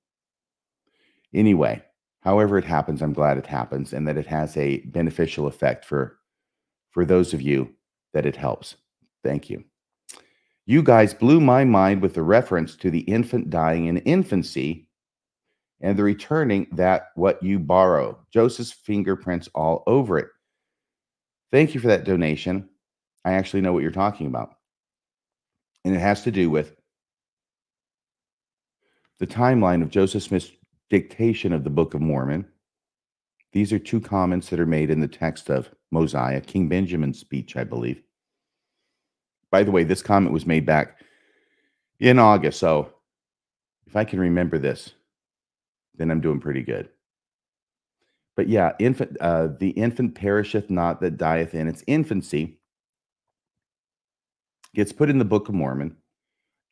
Anyway, however it happens, I'm glad it happens and that it has a beneficial effect for those of you that it helps. Thank you. You guys blew my mind with the reference to the infant dying in infancy and the returning that what you borrow. Joseph's fingerprints all over it. Thank you for that donation. I actually know what you're talking about. And it has to do with the timeline of Joseph Smith's dictation of the Book of Mormon. These are two comments that are made in the text of Mosiah, King Benjamin's speech, I believe. By the way, this comment was made back in August, so if I can remember this, then I'm doing pretty good. But yeah, the infant perisheth not that dieth in its infancy gets put in the Book of Mormon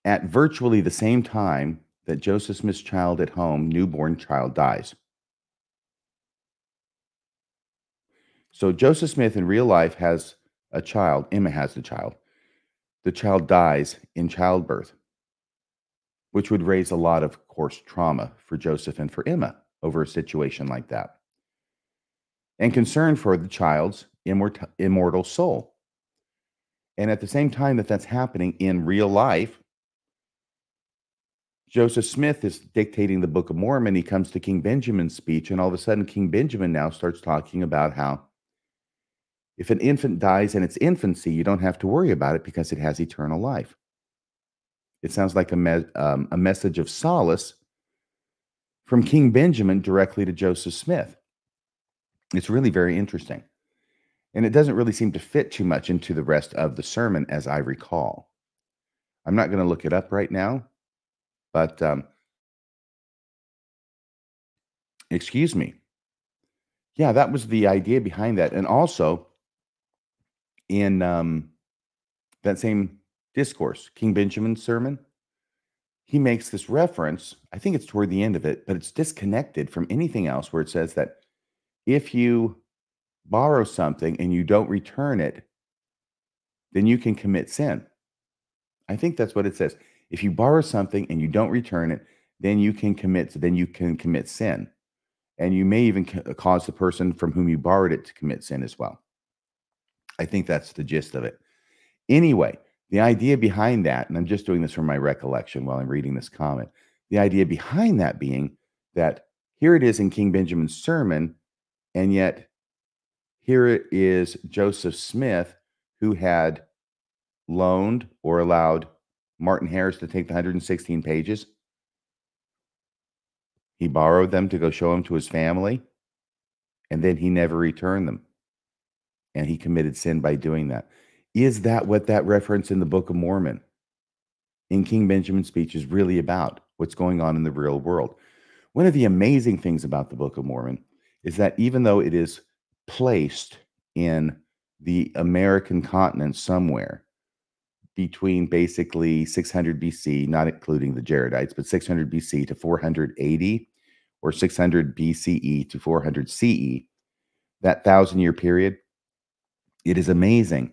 at virtually the same time that Joseph Smith's child at home, newborn child, dies. So Joseph Smith in real life has a child. Emma has the child. The child dies in childbirth, which would raise a lot of course, trauma for Joseph and for Emma over a situation like that. And concern for the child's immortal soul. And at the same time that that's happening in real life, Joseph Smith is dictating the Book of Mormon. He comes to King Benjamin's speech, and all of a sudden, King Benjamin now starts talking about how if an infant dies in its infancy, you don't have to worry about it because it has eternal life. It sounds like a message of solace from King Benjamin directly to Joseph Smith. It's really very interesting. And it doesn't really seem to fit too much into the rest of the sermon, as I recall. I'm not going to look it up right now, but excuse me. Yeah, that was the idea behind that. And also, in that same discourse, King Benjamin's sermon, he makes this reference. I think it's toward the end of it, but it's disconnected from anything else, where it says that if you borrow something and you don't return it, then you can commit sin. I think that's what it says. If you borrow something and you don't return it, then you can commit sin. And you may even cause the person from whom you borrowed it to commit sin as well. I think that's the gist of it. Anyway, the idea behind that, and I'm just doing this from my recollection while I'm reading this comment, the idea behind that being that here it is in King Benjamin's sermon, and yet here it is Joseph Smith who had loaned or allowed Martin Harris to take the 116 pages. He borrowed them to go show them to his family, and then he never returned them. And he committed sin by doing that. Is that what that reference in the Book of Mormon in King Benjamin's speech is really about? What's going on in the real world? One of the amazing things about the Book of Mormon is that even though it is placed in the American continent somewhere between basically 600 BC, not including the Jaredites, but 600 BC to 480 or 600 BCE to 400 CE, that 1,000-year period, it is amazing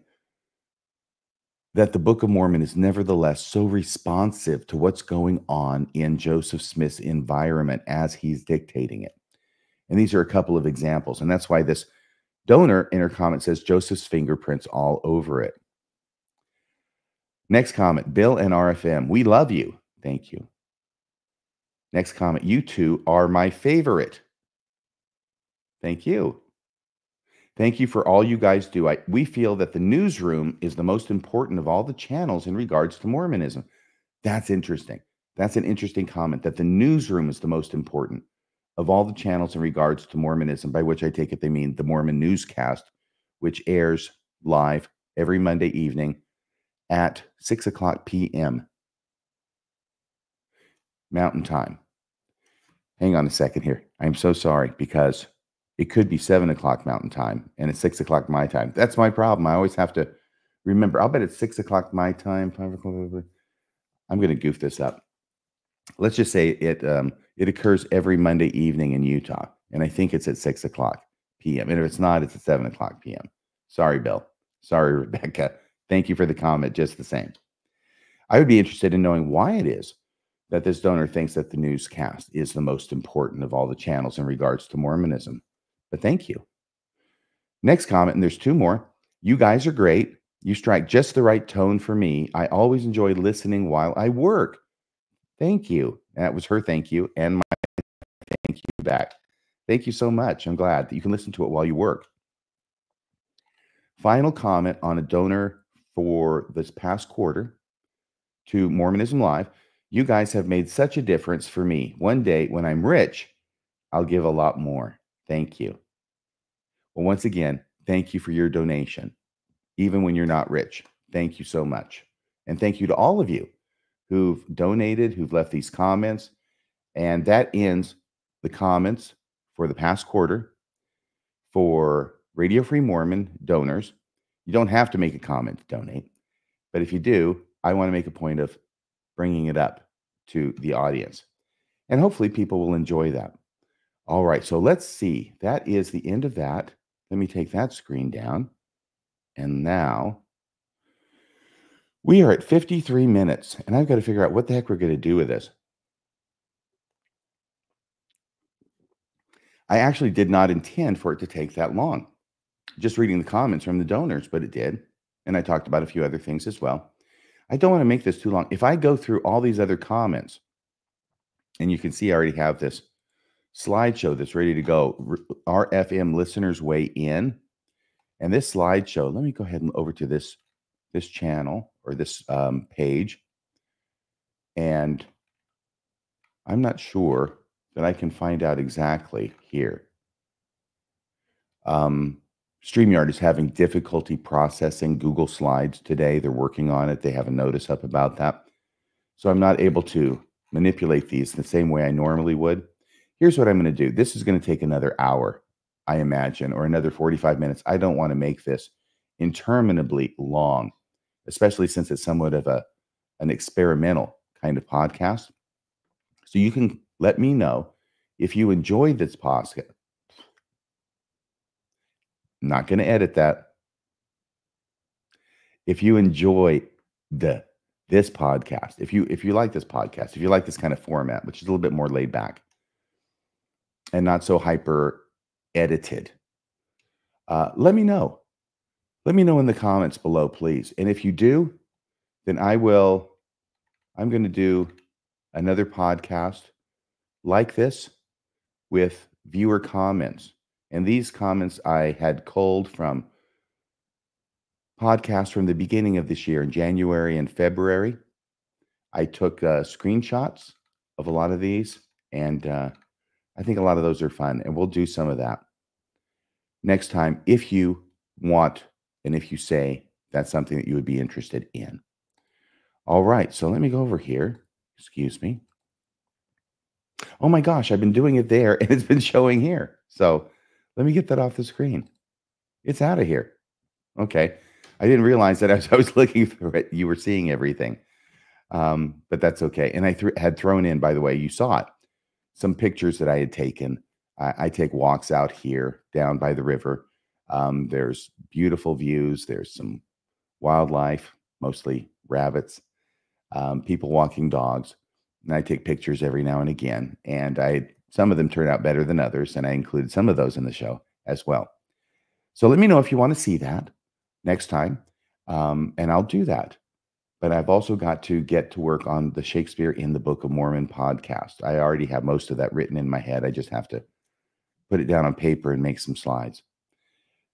that the Book of Mormon is nevertheless so responsive to what's going on in Joseph Smith's environment as he's dictating it. And these are a couple of examples. And that's why this donor in her comment says Joseph's fingerprints all over it. Next comment, Bill and RFM, we love you. Thank you. Next comment, you two are my favorite. Thank you. Thank you for all you guys do. We feel that the newsroom is the most important of all the channels in regards to Mormonism. That's interesting. That's an interesting comment, that the newsroom is the most important of all the channels in regards to Mormonism, by which I take it they mean the Mormon newscast, which airs live every Monday evening at 6 o'clock p.m. Mountain Time. Hang on a second here. I'm so sorry, because it could be 7 o'clock Mountain Time and it's 6 o'clock my time. That's my problem. I always have to remember. I'll bet it's 6 o'clock my time. 5 o'clock. I'm going to goof this up. Let's just say it occurs every Monday evening in Utah, and I think it's at 6 o'clock p.m. And if it's not, it's at 7 o'clock p.m. Sorry, Bill. Sorry, Rebecca. Thank you for the comment just the same. I would be interested in knowing why it is that this donor thinks that the newscast is the most important of all the channels in regards to Mormonism. But thank you. Next comment, and there's two more. You guys are great. You strike just the right tone for me. I always enjoy listening while I work. Thank you. And that was her thank you and my thank you back. Thank you so much. I'm glad that you can listen to it while you work. Final comment on a donor for this past quarter to Mormonism Live. You guys have made such a difference for me. One day when I'm rich, I'll give a lot more. Thank you. Well, once again, thank you for your donation. Even when you're not rich, thank you so much. And thank you to all of you who've donated, who've left these comments. And that ends the comments for the past quarter for Radio Free Mormon donors. You don't have to make a comment to donate, but if you do, I want to make a point of bringing it up to the audience. And hopefully people will enjoy that. All right, so let's see. That is the end of that. Let me take that screen down. And now we are at 53 minutes, and I've got to figure out what the heck we're going to do with this. I actually did not intend for it to take that long. Just reading the comments from the donors, but it did. And I talked about a few other things as well. I don't want to make this too long. If I go through all these other comments, and you can see I already have this slideshow that's ready to go. RFM listeners weigh in. And this slideshow, let me go ahead and over to this channel or this page. And I'm not sure that I can find out exactly here. StreamYard is having difficulty processing Google Slides today. They're working on it. They have a notice up about that. So I'm not able to manipulate these the same way I normally would. Here's what I'm going to do. This is going to take another hour, I imagine, or another 45 minutes. I don't want to make this interminably long, especially since it's somewhat of an experimental kind of podcast. So you can let me know if you enjoyed this podcast. I'm not going to edit that. If you enjoy this podcast, if you like this podcast, if you like this kind of format, which is a little bit more laid back and not so hyper edited, let me know. Let me know in the comments below, please. And if you do, then I'm going to do another podcast like this with viewer comments. And these comments I had culled from podcasts from the beginning of this year in January and February. I took screenshots of a lot of these, and I think a lot of those are fun, and we'll do some of that next time if you want and if you say that's something that you would be interested in. All right, so let me go over here. Excuse me. Oh my gosh, I've been doing it there, and it's been showing here. So let me get that off the screen. It's out of here. Okay. I didn't realize that as I was looking through it, you were seeing everything. But that's okay. And I had thrown in, by the way, you saw it, some pictures that I had taken. I take walks out here down by the river. There's beautiful views. There's some wildlife, mostly rabbits, people walking dogs. And I take pictures every now and again. And some of them turn out better than others. And I included some of those in the show as well. So let me know if you want to see that next time. And I'll do that. But I've also got to get to work on the Shakespeare in the Book of Mormon podcast. I already have most of that written in my head. I just have to put it down on paper and make some slides.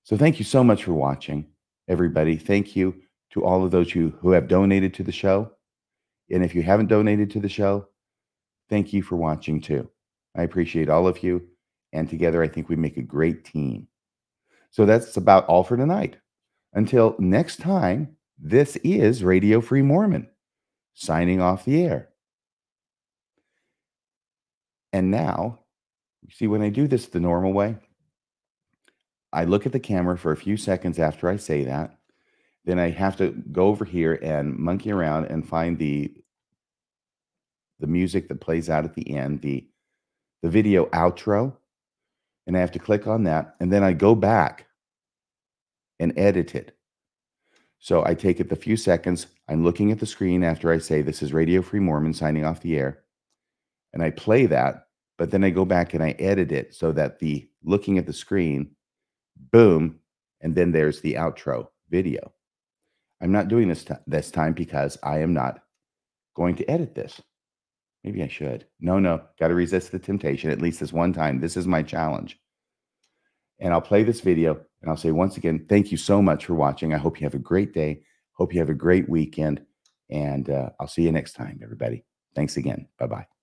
So thank you so much for watching, everybody. Thank you to all of those who have donated to the show. And if you haven't donated to the show, thank you for watching too. I appreciate all of you. And together, I think we make a great team. So that's about all for tonight. Until next time, this is Radio Free Mormon, signing off the air. And now, you see, when I do this the normal way, I look at the camera for a few seconds after I say that. Then I have to go over here and monkey around and find the music that plays out at the end, the video outro. And I have to click on that. And then I go back and edit it. So I take it the few seconds. I'm looking at the screen after I say, this is Radio Free Mormon signing off the air. And I play that, but then I go back and I edit it so that the looking at the screen, boom, and then there's the outro video. I'm not doing this time because I am not going to edit this. Maybe I should. No, got to resist the temptation at least this one time. This is my challenge. And I'll play this video and I'll say once again, thank you so much for watching. I hope you have a great day. Hope you have a great weekend. And I'll see you next time, everybody. Thanks again. Bye-bye.